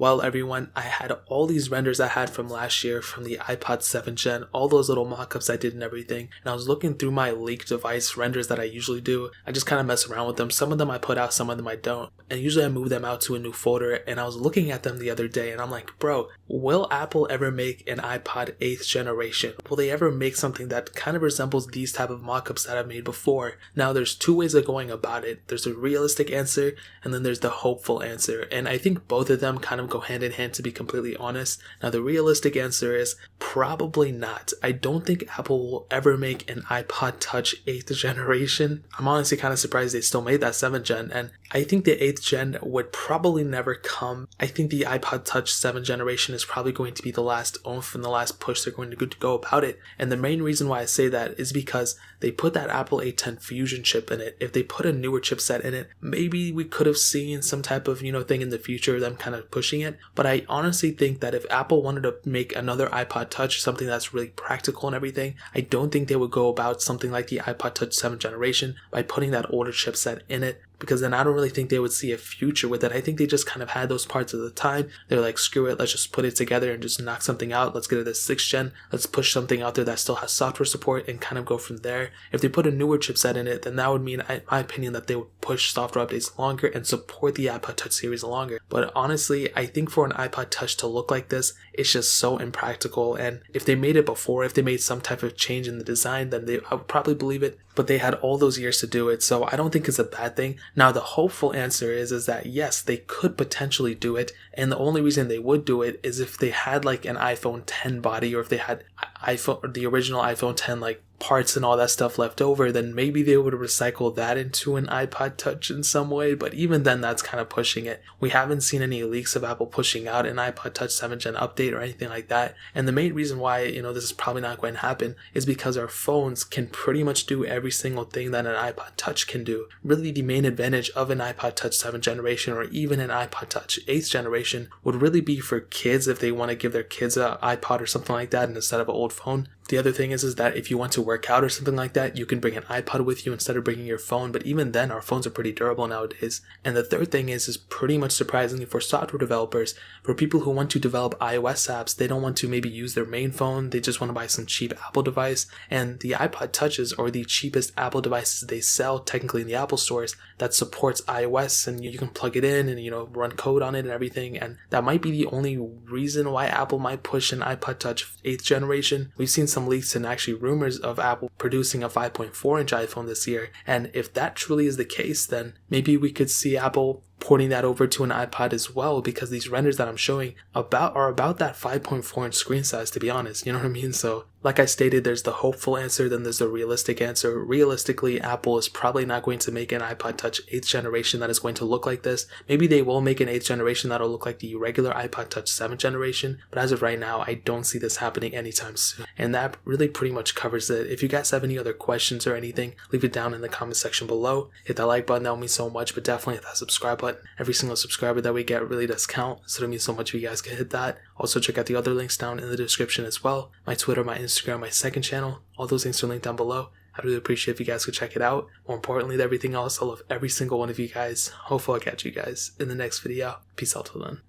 Well, everyone, I had all these renders I had from last year from the iPod 7 Gen, all those little mockups I did and everything, and I was looking through my leaked device renders that I usually do. I just kind of mess around with them. Some of them I put out, some of them I don't, and usually I move them out to a new folder, and I was looking at them the other day, and I'm like, bro, will Apple ever make an iPod 8th generation? Will they ever make something that kind of resembles these type of mockups that I've made before? Now, there's two ways of going about it. There's a realistic answer, and then there's the hopeful answer, and I think both of them kind of go hand in hand, to be completely honest. Now, the realistic answer is probably not. I don't think Apple will ever make an iPod Touch 8th generation. I'm honestly kind of surprised they still made that 7th gen, and I think the 8th gen would probably never come. I think the iPod Touch 7th generation is probably going to be the last oomph and the last push they're going to go about it. And the main reason why I say that is because they put that Apple A10 Fusion chip in it. If they put a newer chipset in it, maybe we could have seen some type of, thing in the future, them kind of pushing it. But I honestly think that if Apple wanted to make another iPod Touch, something that's really practical and everything, I don't think they would go about something like the iPod Touch 7th generation by putting that older chipset in it, because then I don't really think they would see a future with it. I think they just kind of had those parts at the time. They're like, screw it, let's just put it together and just knock something out. Let's get to the 6th gen. Let's push something out there that still has software support and kind of go from there. If they put a newer chipset in it, then that would mean, in my opinion, that they would push software updates longer and support the iPod Touch series longer. But honestly, I think for an iPod Touch to look like this, it's just so impractical. And if they made it before, if they made some type of change in the design, then I would probably believe it. But they had all those years to do it, so I don't think it's a bad thing. Now, the hopeful answer is that yes, they could potentially do it, and the only reason they would do it is if they had like an iPhone 10 body, or if they had the original iPhone 10 like parts and all that stuff left over, then maybe they would recycle that into an iPod Touch in some way. But even then, that's kind of pushing it. We haven't seen any leaks of Apple pushing out an iPod Touch 7th gen update or anything like that. And the main reason why, this is probably not going to happen is because our phones can pretty much do every single thing that an iPod Touch can do. Really, the main advantage of an iPod Touch 7th generation, or even an iPod Touch 8th generation, would really be for kids if they want to give their kids an iPod or something like that instead of an old phone. The other thing is that if you want to work out or something like that, you can bring an iPod with you instead of bringing your phone. But even then, our phones are pretty durable nowadays. And the third thing is pretty much surprisingly for software developers, for people who want to develop iOS apps, they don't want to maybe use their main phone. They just want to buy some cheap Apple device. And the iPod Touches are the cheapest Apple devices they sell technically in the Apple stores that supports iOS, and you can plug it in and run code on it and everything. And that might be the only reason why Apple might push an iPod Touch 8th generation. We've seen some leaks and actually rumors of Apple producing a 5.4 inch iPhone this year, and if that truly is the case, then maybe we could see Apple porting that over to an iPod as well, because these renders that I'm showing are about that 5.4 inch screen size, to be honest. You know what I mean? So like I stated, there's the hopeful answer, then there's the realistic answer. Realistically, Apple is probably not going to make an iPod Touch 8th generation that is going to look like this. Maybe they will make an 8th generation that'll look like the regular iPod Touch 7th generation, but as of right now, I don't see this happening anytime soon. And that really pretty much covers it. If you guys have any other questions or anything, leave it down in the comment section below. Hit that like button, that would mean so much, but definitely hit that subscribe button. Every single subscriber that we get really does count, so it means so much if you guys can hit that. Also, check out the other links down in the description as well. My Twitter, my Instagram, my second channel, all those links are linked down below. I'd really appreciate if you guys could check it out. More importantly than everything else, I love every single one of you guys. Hopefully I'll catch you guys in the next video. Peace out till then.